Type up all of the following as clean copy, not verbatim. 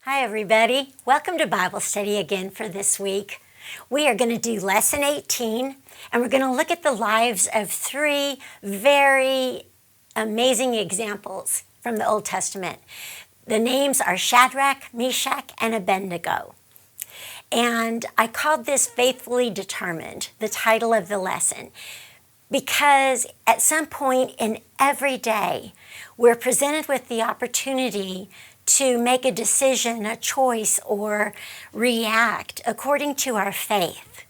Hi everybody, welcome to Bible study again for this week. We are going to do lesson 18 and we're going to look at the lives of three very amazing examples from the Old Testament. The names are Shadrach, Meshach, and Abednego. And I called this Faithfully Determined, the title of the lesson, because at some point in every day, we're presented with the opportunity to make a decision, a choice, or react according to our faith.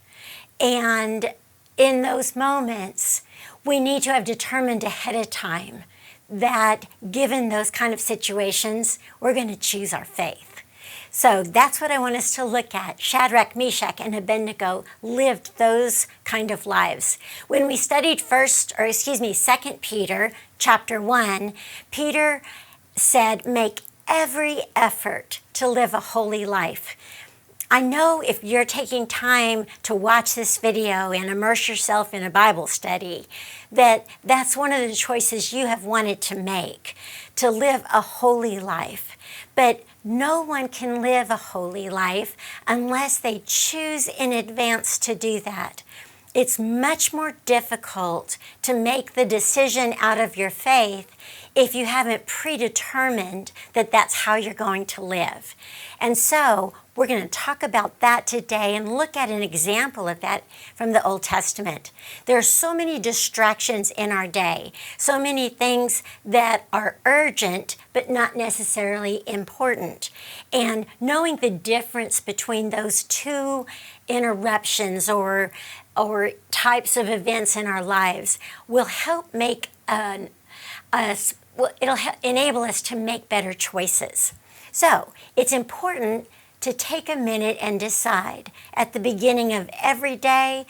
And in those moments, we need to have determined ahead of time that given those kind of situations, we're going to choose our faith. So that's what I want us to look at. Shadrach, Meshach, and Abednego lived those kind of lives. When we studied 2 Peter chapter 1, Peter said, make every effort to live a holy life. I know if you're taking time to watch this video and immerse yourself in a Bible study, that's one of the choices you have wanted to make, to live a holy life. But no one can live a holy life unless they choose in advance to do that. It's much more difficult to make the decision out of your faith if you haven't predetermined that that's how you're going to live. And so we're going to talk about that today and look at an example of that from the Old Testament. There are so many distractions in our day, so many things that are urgent but not necessarily important. And knowing the difference between those two interruptions or types of events in our lives will help make it'll enable us to make better choices. So it's important to take a minute and decide at the beginning of every day,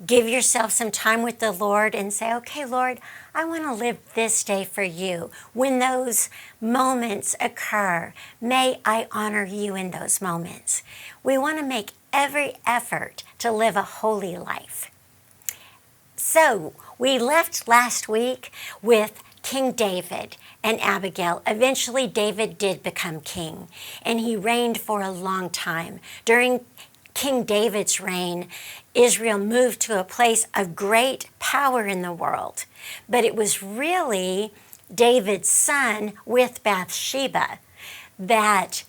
give yourself some time with the Lord and say, okay, Lord, I want to live this day for you. When those moments occur, may I honor you in those moments. We want to make every effort to live a holy life. So we left last week with King David and Abigail. Eventually, David did become king, and he reigned for a long time. During King David's reign, Israel moved to a place of great power in the world. But it was really David's son with Bathsheba that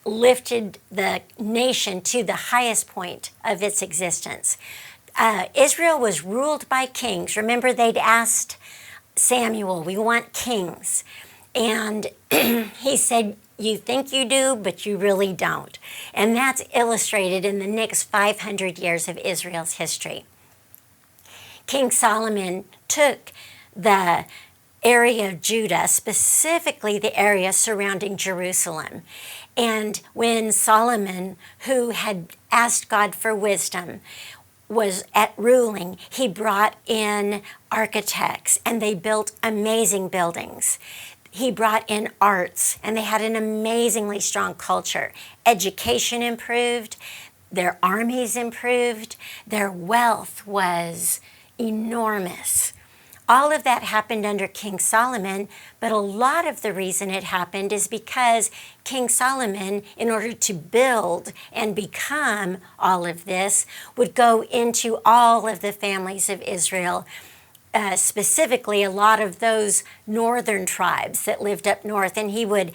lifted the nation to the highest point of its existence. Israel was ruled by kings. Remember, they'd asked Samuel, we want kings. And he said, you think you do, but you really don't. And that's illustrated in the next 500 years of Israel's history. King Solomon took the area of Judah, specifically the area surrounding Jerusalem. And when Solomon, who had asked God for wisdom, was at ruling, he brought in architects and they built amazing buildings. He brought in arts and they had an amazingly strong culture. Education improved, their armies improved, their wealth was enormous. All of that happened under King Solomon, but a lot of the reason it happened is because King Solomon, in order to build and become all of this, would go into all of the families of Israel, specifically a lot of those northern tribes that lived up north, and he would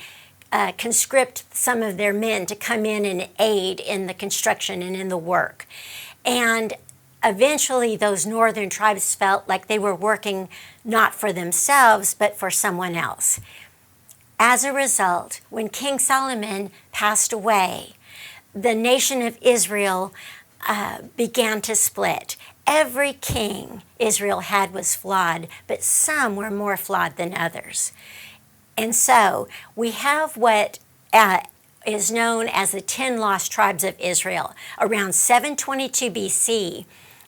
conscript some of their men to come in and aid in the construction and in the work. And eventually, those northern tribes felt like they were working not for themselves, but for someone else. As a result, when King Solomon passed away, the nation of Israel began to split. Every king Israel had was flawed, but some were more flawed than others. And so we have what is known as the 10 lost tribes of Israel. Around 722 BC,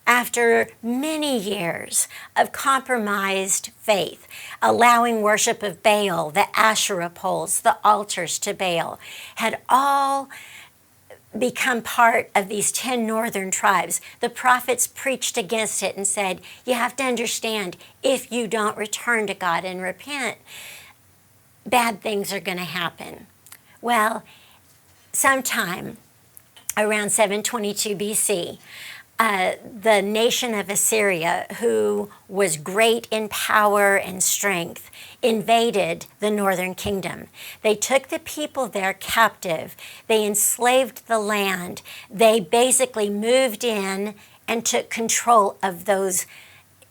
after many years of compromised faith, allowing worship of Baal, the Asherah poles, the altars to Baal, had all become part of these 10 northern tribes. The prophets preached against it and said, you have to understand, if you don't return to God and repent, bad things are going to happen. Well, sometime around 722 BC, the nation of Assyria, who was great in power and strength, invaded the northern kingdom. They took the people there captive. They enslaved the land. They basically moved in and took control of those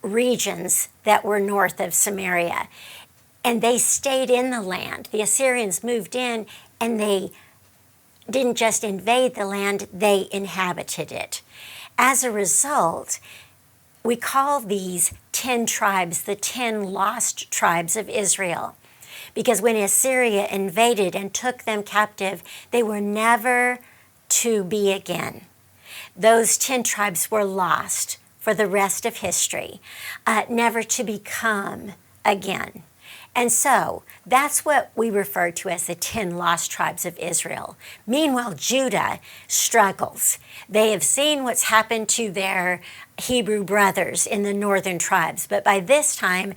regions that were north of Samaria. And they stayed in the land. The Assyrians moved in, and they didn't just invade the land, they inhabited it. As a result, we call these 10 tribes the 10 lost tribes of Israel, because when Assyria invaded and took them captive, they were never to be again. Those 10 tribes were lost for the rest of history, never to become again. And so that's what we refer to as the 10 lost tribes of Israel. Meanwhile, Judah struggles. They have seen what's happened to their Hebrew brothers in the northern tribes, but by this time,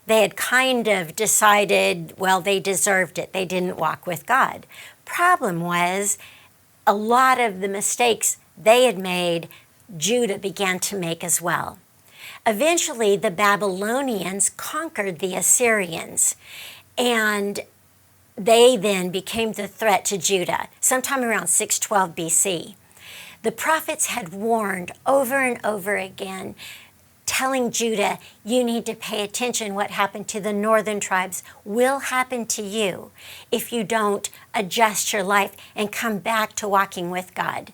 they had kind of decided, well, they deserved it. They didn't walk with God. Problem was, a lot of the mistakes they had made, Judah began to make as well. Eventually, the Babylonians conquered the Assyrians, and they then became the threat to Judah, sometime around 612 BC. The prophets had warned over and over again, telling Judah, you need to pay attention. What happened to the northern tribes will happen to you if you don't adjust your life and come back to walking with God.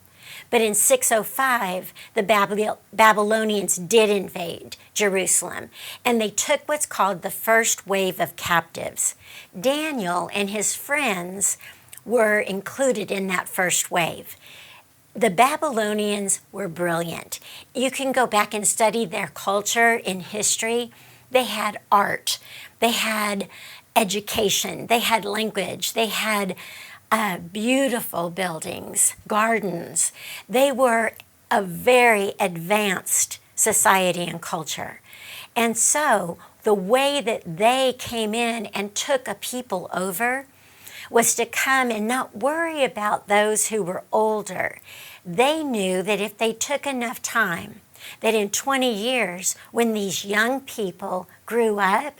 But in 605, the Babylonians did invade Jerusalem, and they took what's called the first wave of captives. Daniel and his friends were included in that first wave. The Babylonians were brilliant. You can go back and study their culture in history. They had art, they had education, they had language, they had beautiful buildings, gardens. They were a very advanced society and culture. And so the way that they came in and took a people over was to come and not worry about those who were older. They knew that if they took enough time, that in 20 years, when these young people grew up,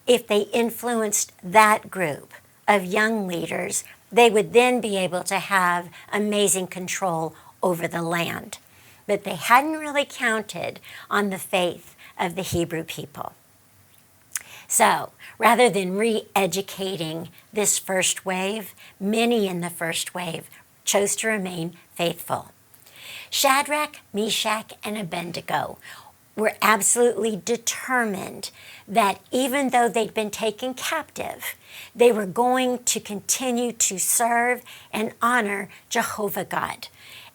if they influenced that group of young leaders, they would then be able to have amazing control over the land. But they hadn't really counted on the faith of the Hebrew people. So rather than re-educating this first wave, many in the first wave chose to remain faithful. Shadrach, Meshach, and Abednego were absolutely determined that even though they'd been taken captive, they were going to continue to serve and honor Jehovah God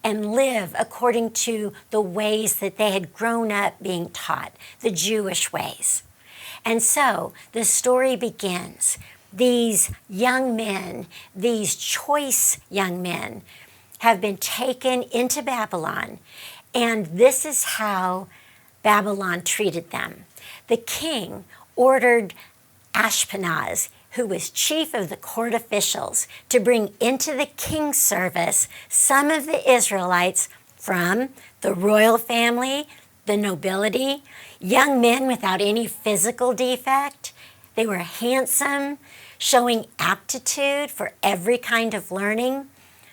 and live according to the ways that they had grown up being taught, the Jewish ways. And so the story begins. These young men, these choice young men, have been taken into Babylon, and this is how Babylon treated them. The king ordered Ashpenaz, who was chief of the court officials, to bring into the king's service some of the Israelites from the royal family, the nobility, young men without any physical defect. They were handsome, showing aptitude for every kind of learning,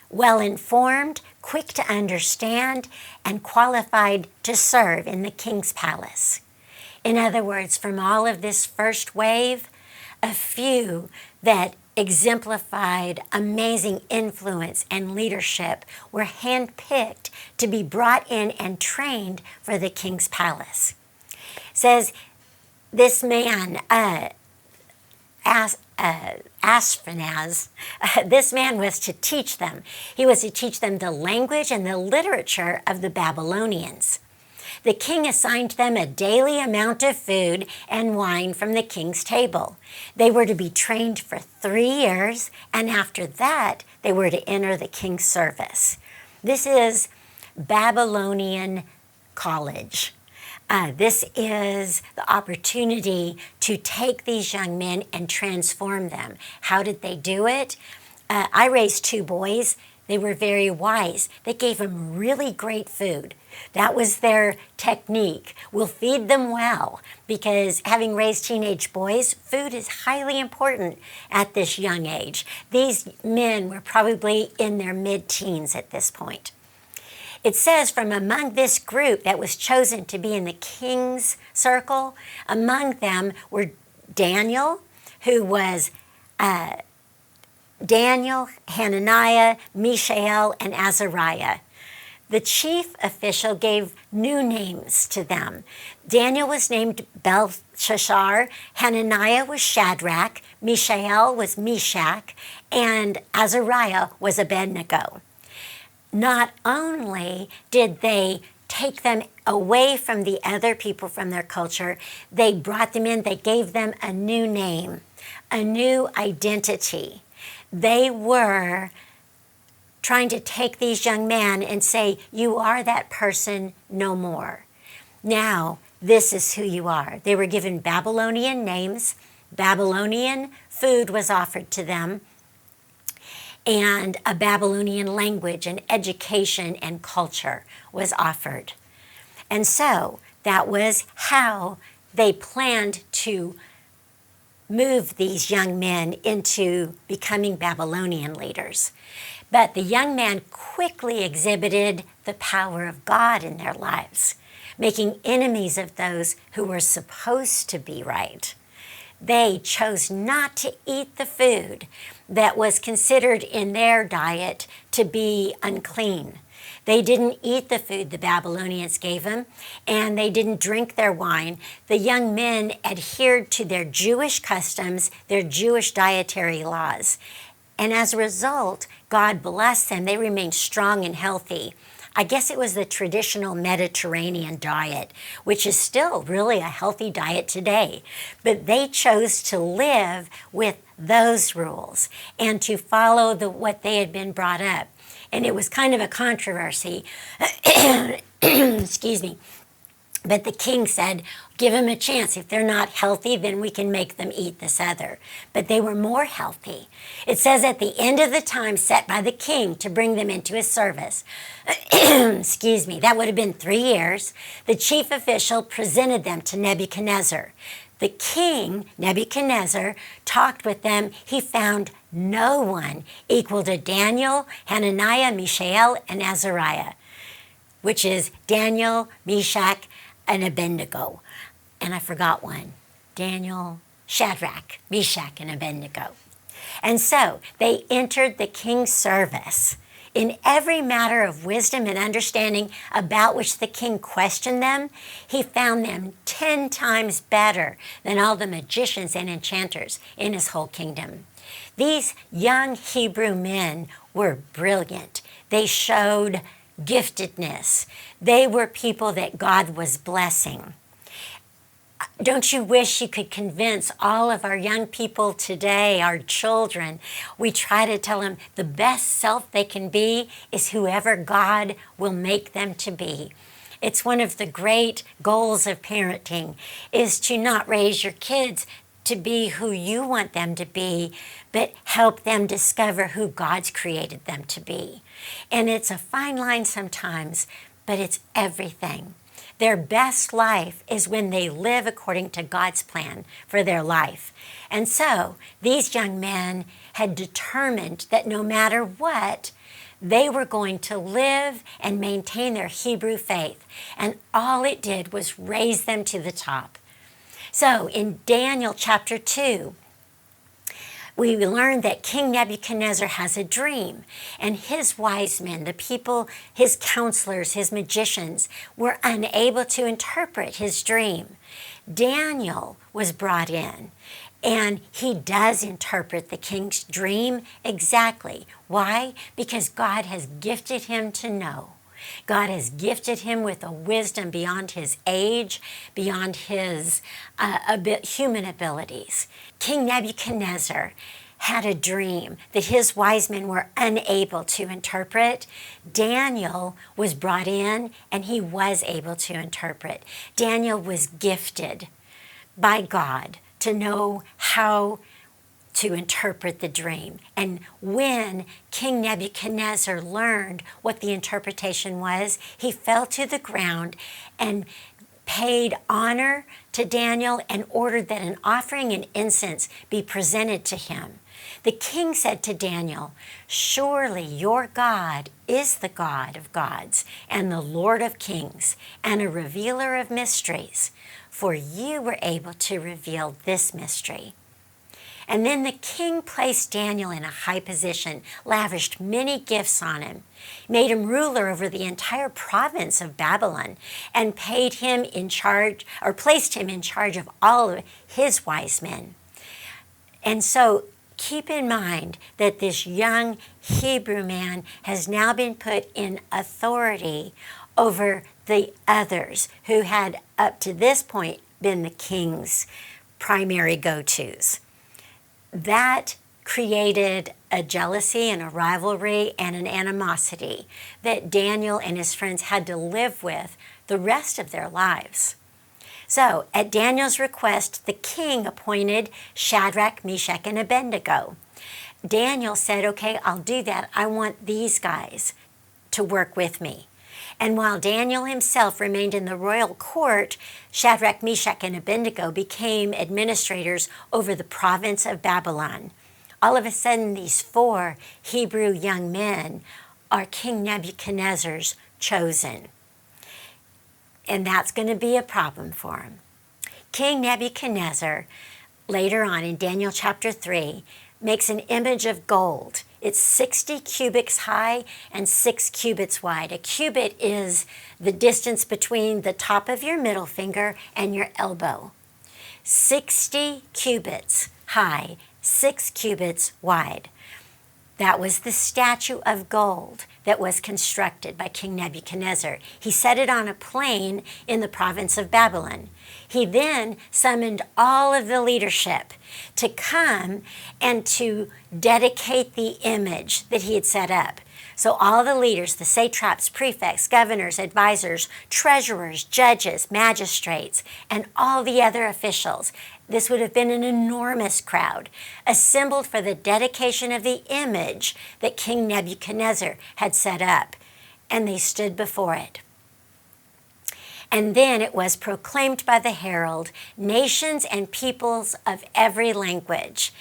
well-informed, quick to understand, and qualified to serve in the king's palace. In other words, from all of this first wave, a few that exemplified amazing influence and leadership were handpicked to be brought in and trained for the king's palace. It says this man, Ashpenaz, this man was to teach them. He was to teach them the language and the literature of the Babylonians. The king assigned them a daily amount of food and wine from the king's table. They were to be trained for 3 years, and after that, they were to enter the king's service. This is Babylonian college. This is the opportunity to take these young men and transform them. How did they do it? I raised 2 boys. They were very wise. They gave them really great food. That was their technique. We'll feed them well, because having raised teenage boys, food is highly important at this young age. These men were probably in their mid-teens at this point. It says, from among this group that was chosen to be in the king's circle, among them were Daniel, who was Daniel, Hananiah, Mishael, and Azariah. The chief official gave new names to them. Daniel was named Belshazzar, Hananiah was Shadrach, Mishael was Meshach, and Azariah was Abednego. Not only did they take them away from the other people from their culture, they brought them in, they gave them a new name, a new identity. They were trying to take these young men and say, you are that person no more. Now, this is who you are. They were given Babylonian names. Babylonian food was offered to them, and a Babylonian language and education and culture was offered. And so that was how they planned to move these young men into becoming Babylonian leaders. But the young man quickly exhibited the power of God in their lives, making enemies of those who were supposed to be right. They chose not to eat the food that was considered in their diet to be unclean. They didn't eat the food the Babylonians gave them, and they didn't drink their wine. The young men adhered to their Jewish customs, their Jewish dietary laws. And as a result, God blessed them. They remained strong and healthy. I guess it was the traditional Mediterranean diet, which is still really a healthy diet today. But they chose to live with those rules and to follow what they had been brought up. And it was kind of a controversy. Excuse me. But the king said, give them a chance. If they're not healthy, then we can make them eat this other. But they were more healthy. It says at the end of the time set by the king to bring them into his service, excuse me, that would have been 3 years, the chief official presented them to Nebuchadnezzar. The king, Nebuchadnezzar, talked with them. He found no one equal to Daniel, Hananiah, Mishael, and Azariah, which is Daniel, Meshach, and Abednego. And I forgot one. Daniel, Shadrach, Meshach, and Abednego. And so they entered the king's service. In every matter of wisdom and understanding about which the king questioned them, he found them 10 times better than all the magicians and enchanters in his whole kingdom. These young Hebrew men were brilliant. They showed giftedness. They were people that God was blessing. Don't you wish you could convince all of our young people today, our children? We try to tell them the best self they can be is whoever God will make them to be. It's one of the great goals of parenting, is to not raise your kids to be who you want them to be, but help them discover who God's created them to be. And it's a fine line sometimes, but it's everything. Their best life is when they live according to God's plan for their life. And so these young men had determined that no matter what, they were going to live and maintain their Hebrew faith. And all it did was raise them to the top. So in Daniel chapter 2, we learn that King Nebuchadnezzar has a dream, and his wise men, the people, his counselors, his magicians, were unable to interpret his dream. Daniel was brought in, and he does interpret the king's dream exactly. Why? Because God has gifted him to know. God has gifted him with a wisdom beyond his age, beyond his human abilities. King Nebuchadnezzar had a dream that his wise men were unable to interpret. Daniel was brought in, and he was able to interpret. Daniel was gifted by God to know how to interpret the dream. And when King Nebuchadnezzar learned what the interpretation was, he fell to the ground and paid honor to Daniel and ordered that an offering and incense be presented to him. The king said to Daniel, "Surely your God is the God of gods and the Lord of kings and a revealer of mysteries, for you were able to reveal this mystery." And then the king placed Daniel in a high position, lavished many gifts on him, made him ruler over the entire province of Babylon, and placed him in charge of all of his wise men. And so keep in mind that this young Hebrew man has now been put in authority over the others who had up to this point been the king's primary go-tos. That created a jealousy and a rivalry and an animosity that Daniel and his friends had to live with the rest of their lives. So, at Daniel's request, the king appointed Shadrach, Meshach, and Abednego. Daniel said, "Okay, I'll do that. I want these guys to work with me." And while Daniel himself remained in the royal court, Shadrach, Meshach, and Abednego became administrators over the province of Babylon. All of a sudden, these 4 Hebrew young men are King Nebuchadnezzar's chosen. And that's going to be a problem for him. King Nebuchadnezzar, later on in Daniel chapter 3, makes an image of gold. It's 60 cubits high and 6 cubits wide. A cubit is the distance between the top of your middle finger and your elbow. 60 cubits high, 6 cubits wide. That was the statue of gold that was constructed by King Nebuchadnezzar. He set it on a plain in the province of Babylon. He then summoned all of the leadership to come and to dedicate the image that he had set up. So all the leaders, the satraps, prefects, governors, advisors, treasurers, judges, magistrates, and all the other officials, this would have been an enormous crowd, assembled for the dedication of the image that King Nebuchadnezzar had set up, and they stood before it. And then it was proclaimed by the herald, nations and peoples of every language.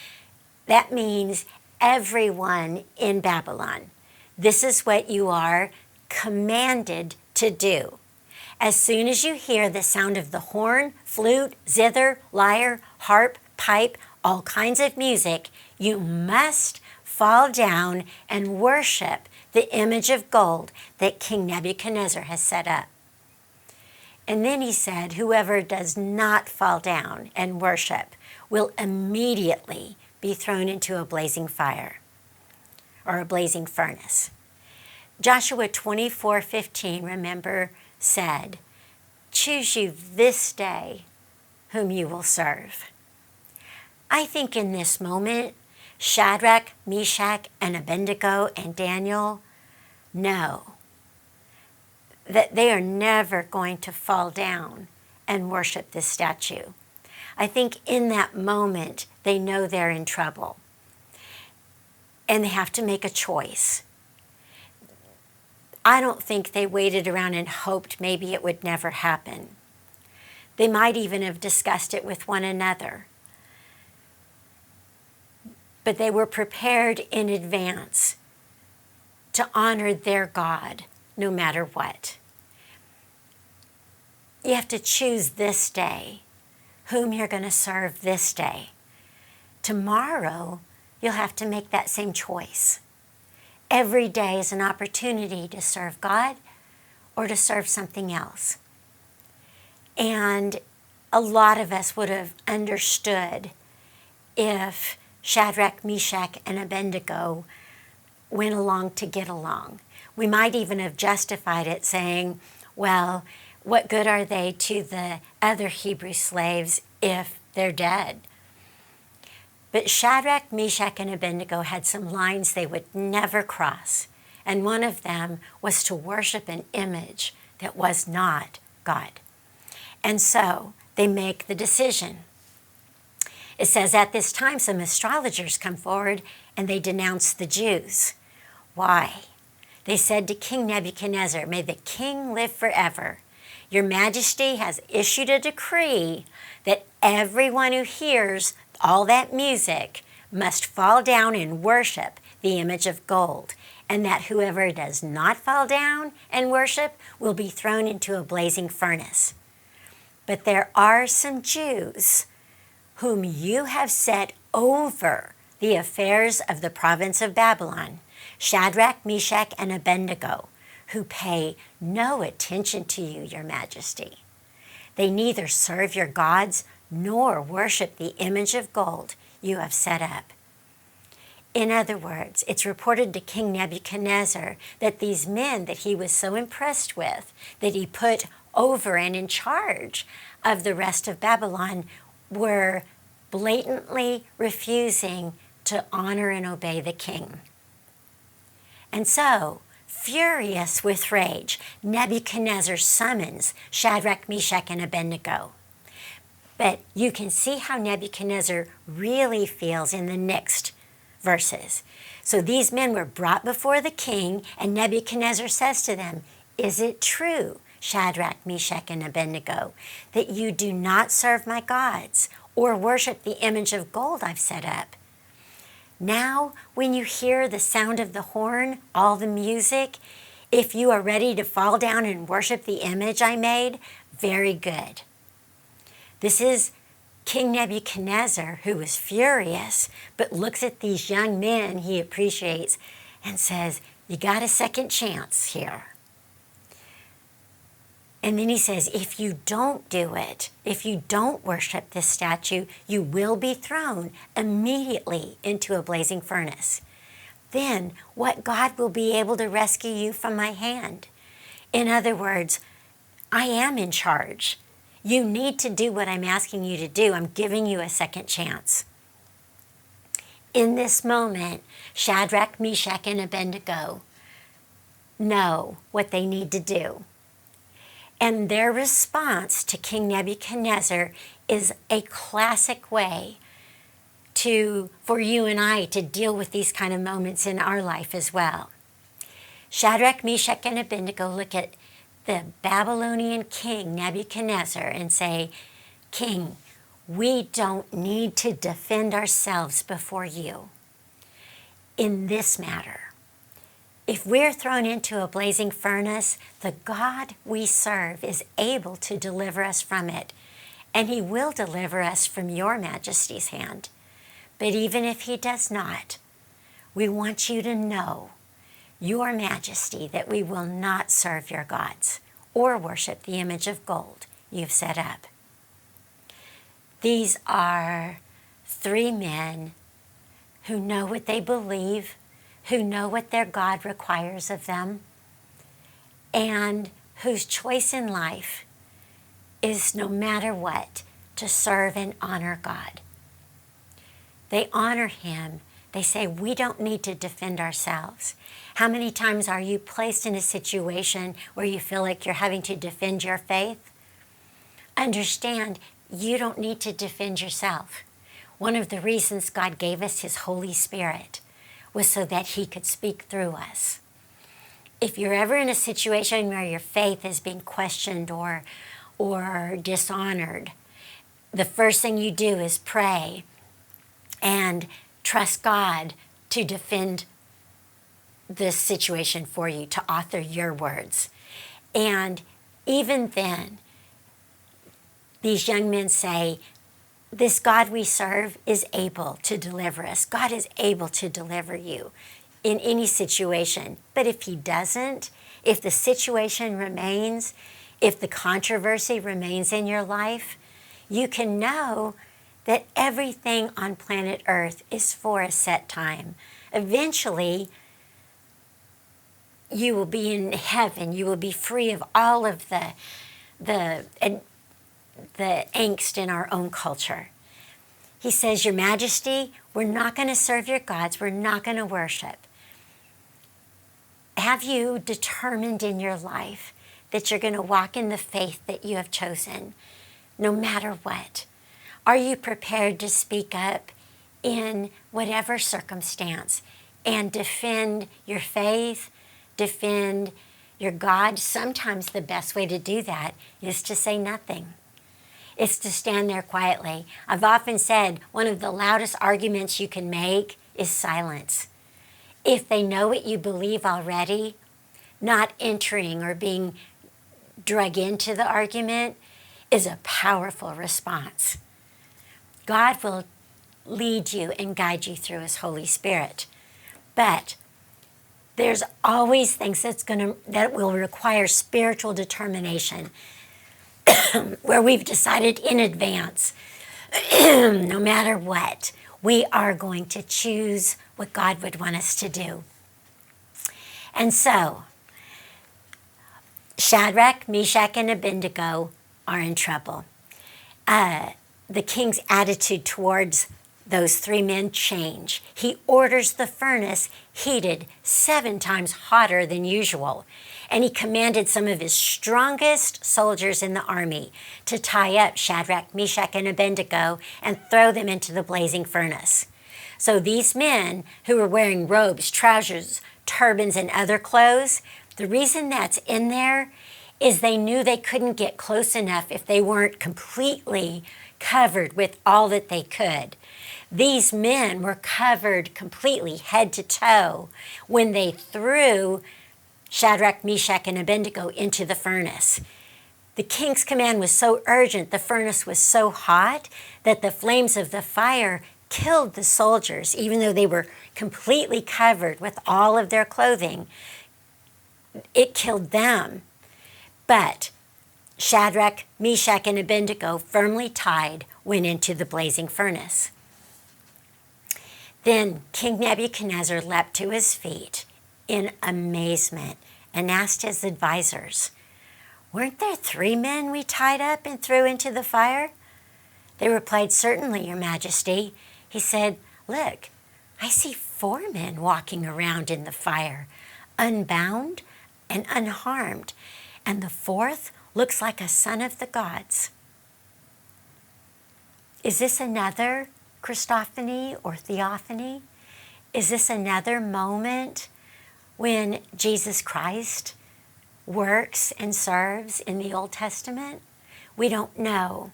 That means everyone in Babylon. This is what you are commanded to do. As soon as you hear the sound of the horn, flute, zither, lyre, harp, pipe, all kinds of music, you must fall down and worship the image of gold that King Nebuchadnezzar has set up. And then he said, whoever does not fall down and worship will immediately be thrown into a blazing fire or a blazing furnace. Joshua 24:15, remember, said, "Choose you this day whom you will serve." I think in this moment, Shadrach, Meshach, and Abednego and Daniel know that they are never going to fall down and worship this statue. I think in that moment, they know they're in trouble. And they have to make a choice. I don't think they waited around and hoped maybe it would never happen. They might even have discussed it with one another. But they were prepared in advance to honor their God no matter what. You have to choose this day whom you're going to serve this day. Tomorrow, you'll have to make that same choice. Every day is an opportunity to serve God or to serve something else. And a lot of us would have understood if Shadrach, Meshach, and Abednego went along to get along. We might even have justified it saying, well, what good are they to the other Hebrew slaves if they're dead? But Shadrach, Meshach, and Abednego had some lines they would never cross. And one of them was to worship an image that was not God. And so they make the decision. It says at this time some astrologers come forward and they denounce the Jews. Why? They said to King Nebuchadnezzar, "May the king live forever. Your Majesty has issued a decree that everyone who hears all that music must fall down and worship the image of gold, and that whoever does not fall down and worship will be thrown into a blazing furnace. But there are some Jews whom you have set over the affairs of the province of Babylon, Shadrach, Meshach, and Abednego, who pay no attention to you, your Majesty. They neither serve your gods nor worship the image of gold you have set up." In other words, it's reported to King Nebuchadnezzar that these men that he was so impressed with, that he put over and in charge of the rest of Babylon, were blatantly refusing to honor and obey the king. And so, furious with rage, Nebuchadnezzar summons Shadrach, Meshach, and Abednego. But you can see how Nebuchadnezzar really feels in the next verses. So these men were brought before the king, and Nebuchadnezzar says to them, "Is it true, Shadrach, Meshach, and Abednego, that you do not serve my gods or worship the image of gold I've set up? Now, when you hear the sound of the horn, all the music, if you are ready to fall down and worship the image I made, very good." This is King Nebuchadnezzar, who is furious, but looks at these young men he appreciates and says, "You got a second chance here." And then he says, "If you don't do it, if you don't worship this statue, you will be thrown immediately into a blazing furnace. Then what God will be able to rescue you from my hand?" In other words, I am in charge. You need to do what I'm asking you to do. I'm giving you a second chance. In this moment, Shadrach, Meshach, and Abednego know what they need to do. And their response to King Nebuchadnezzar is a classic way for you and I to deal with these kind of moments in our life as well. Shadrach, Meshach, and Abednego look at the Babylonian king Nebuchadnezzar and say, "King, we don't need to defend ourselves before you in this matter. If we're thrown into a blazing furnace, the God we serve is able to deliver us from it, and he will deliver us from your Majesty's hand. But even if he does not, we want you to know, your Majesty, that we will not serve your gods or worship the image of gold you've set up." These are three men who know what they believe, who know what their God requires of them, and whose choice in life is, no matter what, to serve and honor God. They honor him. They say, "We don't need to defend ourselves." How many times are you placed in a situation where you feel like you're having to defend your faith? Understand, you don't need to defend yourself. One of the reasons God gave us his Holy Spirit was so that he could speak through us. If you're ever in a situation where your faith is being questioned or dishonored, the first thing you do is pray and trust God to defend this situation for you, to author your words. And even then, these young men say, "This God we serve is able to deliver us. God is able to deliver you in any situation. But if he doesn't, if the situation remains, if the controversy remains in your life, you can know that everything on planet Earth is for a set time. Eventually, you will be in heaven. You will be free of all of the angst in our own culture." He says, "Your Majesty, we're not going to serve your gods. We're not going to worship. Have you determined in your life that you're going to walk in the faith that you have chosen, no matter what? Are you prepared to speak up in whatever circumstance and defend your faith, defend your God? Sometimes the best way to do that is to say nothing. It's to stand there quietly. I've often said one of the loudest arguments you can make is silence. If they know what you believe already, not entering or being drug into the argument is a powerful response. God will lead you and guide you through His Holy Spirit. But there's always things that will require spiritual determination where we've decided in advance, no matter what, we are going to choose what God would want us to do. And so, Shadrach, Meshach, and Abednego are in trouble. The king's attitude towards those three men change. He orders the furnace heated 7 times hotter than usual, and he commanded some of his strongest soldiers in the army to tie up Shadrach, Meshach, and Abednego and throw them into the blazing furnace. So these men who were wearing robes, trousers, turbans, and other clothes, the reason that's in there is they knew they couldn't get close enough if they weren't completely covered with all that they could. These men were covered completely head to toe when they threw Shadrach, Meshach, and Abednego into the furnace. The king's command was so urgent, the furnace was so hot, that the flames of the fire killed the soldiers, even though they were completely covered with all of their clothing. It killed them. But Shadrach, Meshach, and Abednego, firmly tied, went into the blazing furnace. Then King Nebuchadnezzar leapt to his feet in amazement and asked his advisors, "Weren't there 3 men we tied up and threw into the fire?" They replied, "Certainly, Your Majesty." He said, "Look, I see 4 men walking around in the fire, unbound and unharmed, and the 4th looks like a son of the gods." Is this another Christophany or theophany? Is this another moment when Jesus Christ works and serves in the Old Testament? We don't know.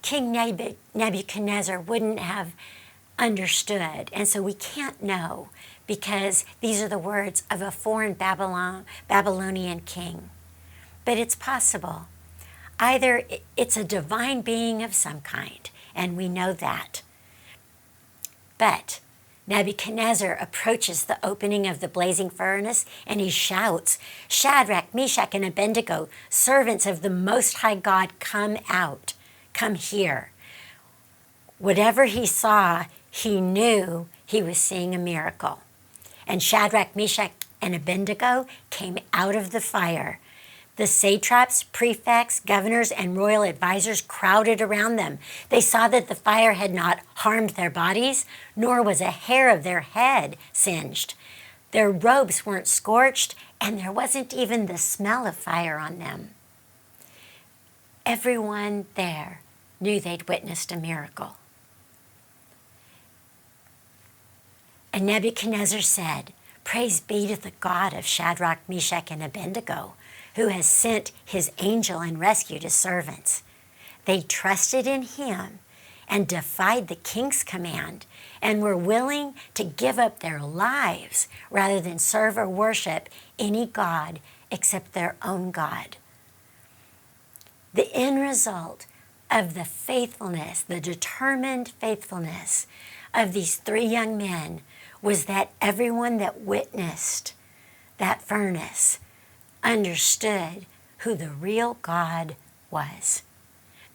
King Nebuchadnezzar wouldn't have understood, and so we can't know because these are the words of a foreign Babylonian king. But it's possible. Either it's a divine being of some kind, and we know that. But Nebuchadnezzar approaches the opening of the blazing furnace and he shouts, "Shadrach, Meshach, and Abednego, servants of the Most High God, come out, come here." Whatever he saw, he knew he was seeing a miracle. And Shadrach, Meshach, and Abednego came out of the fire. The satraps, prefects, governors, and royal advisors crowded around them. They saw that the fire had not harmed their bodies, nor was a hair of their head singed. Their robes weren't scorched, and there wasn't even the smell of fire on them. Everyone there knew they'd witnessed a miracle. And Nebuchadnezzar said, "Praise be to the God of Shadrach, Meshach, and Abednego, who has sent his angel and rescued his servants. They trusted in him and defied the king's command and were willing to give up their lives rather than serve or worship any god except their own God." The end result of the faithfulness, the determined faithfulness of these 3 young men was that everyone that witnessed that furnace understood who the real God was,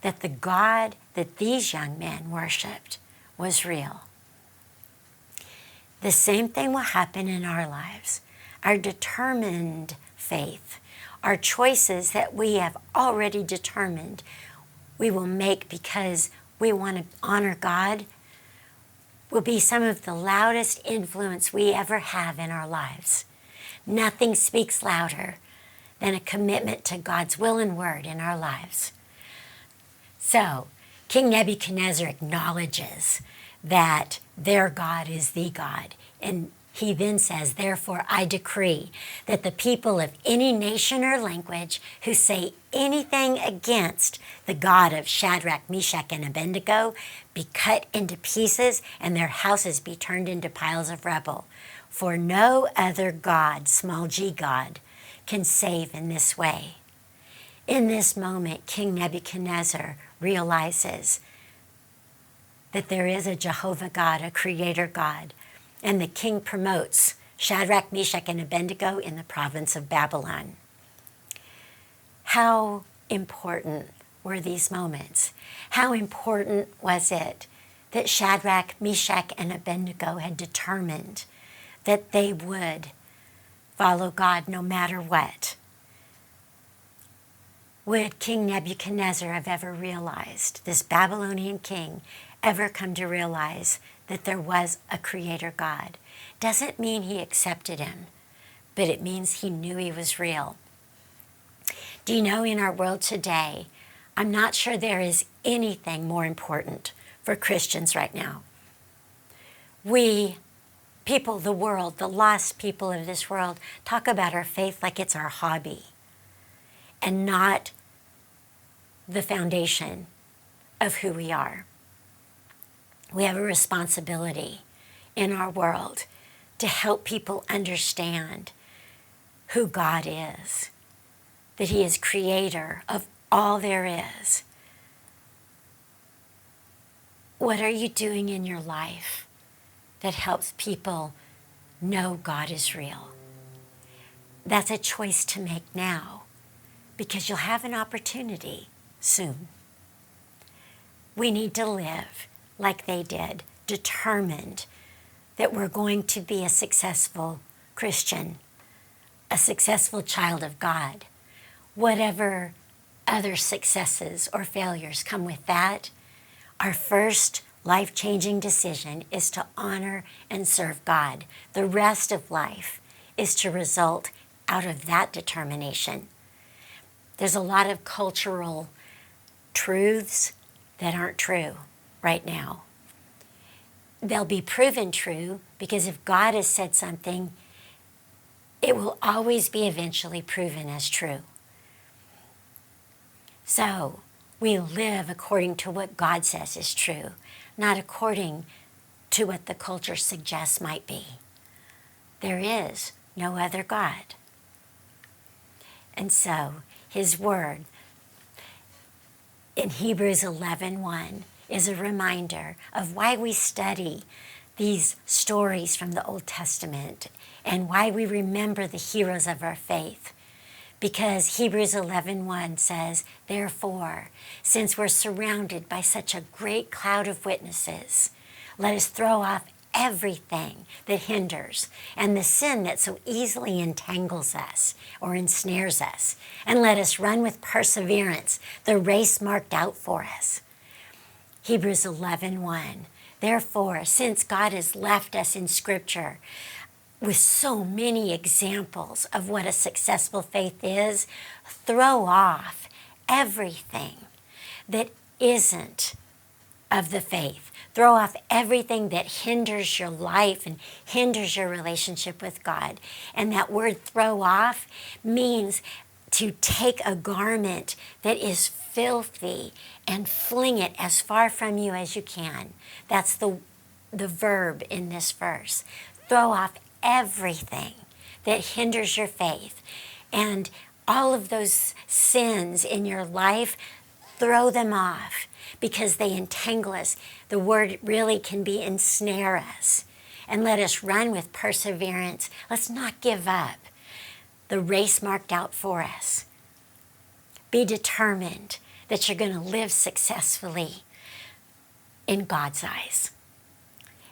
that the God that these young men worshiped was real. The same thing will happen in our lives. Our determined faith, our choices that we have already determined we will make because we want to honor God, will be some of the loudest influence we ever have in our lives. Nothing speaks louder than a commitment to God's will and word in our lives. So, King Nebuchadnezzar acknowledges that their God is the God. And he then says, therefore, I decree that the people of any nation or language who say anything against the God of Shadrach, Meshach, and Abednego be cut into pieces and their houses be turned into piles of rubble. For no other God, small g God, can save in this way. In this moment, King Nebuchadnezzar realizes that there is a Jehovah God, a creator God, and the king promotes Shadrach, Meshach, and Abednego in the province of Babylon. How important were these moments? How important was it that Shadrach, Meshach, and Abednego had determined that they would follow God no matter what? Would King Nebuchadnezzar have ever realized, this Babylonian king, ever come to realize that there was a creator God? Doesn't mean he accepted him, but it means he knew he was real. Do you know, in our world today, I'm not sure there is anything more important for Christians right now. We, people, the world, the lost people of this world, talk about our faith like it's our hobby and not the foundation of who we are. We have a responsibility in our world to help people understand who God is, that he is creator of all there is. What are you doing in your life that helps people know God is real? That's a choice to make now, because you'll have an opportunity soon. We need to live like they did, determined that we're going to be a successful Christian, a successful child of God. Whatever other successes or failures come with that, our first life-changing decision is to honor and serve God. The rest of life is to result out of that determination. There's a lot of cultural truths that aren't true right now. They'll be proven true because if God has said something, it will always be eventually proven as true. So we live according to what God says is true, not according to what the culture suggests might be. There is no other God. And so his word in Hebrews 11:1 is a reminder of why we study these stories from the Old Testament and why we remember the heroes of our faith. Because Hebrews 11:1 says, therefore, since we're surrounded by such a great cloud of witnesses, let us throw off everything that hinders and the sin that so easily entangles us or ensnares us, and let us run with perseverance the race marked out for us. Hebrews 11:1. Therefore, since God has left us in Scripture with so many examples of what a successful faith is, throw off everything that isn't of the faith. Throw off everything that hinders your life and hinders your relationship with God. And that word throw off means to take a garment that is filthy and fling it as far from you as you can. That's the verb in this verse. Throw off everything that hinders your faith. And all of those sins in your life, throw them off because they entangle us. The word really can be ensnare us. And let us run with perseverance. Let's not give up the race marked out for us. Be determined that you're going to live successfully in God's eyes.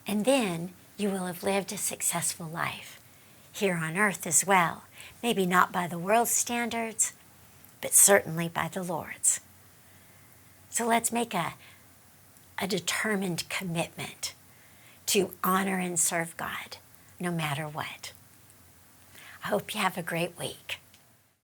And then you will have lived a successful life here on earth as well. Maybe not by the world's standards, but certainly by the Lord's. So let's make a determined commitment to honor and serve God no matter what. I hope you have a great week.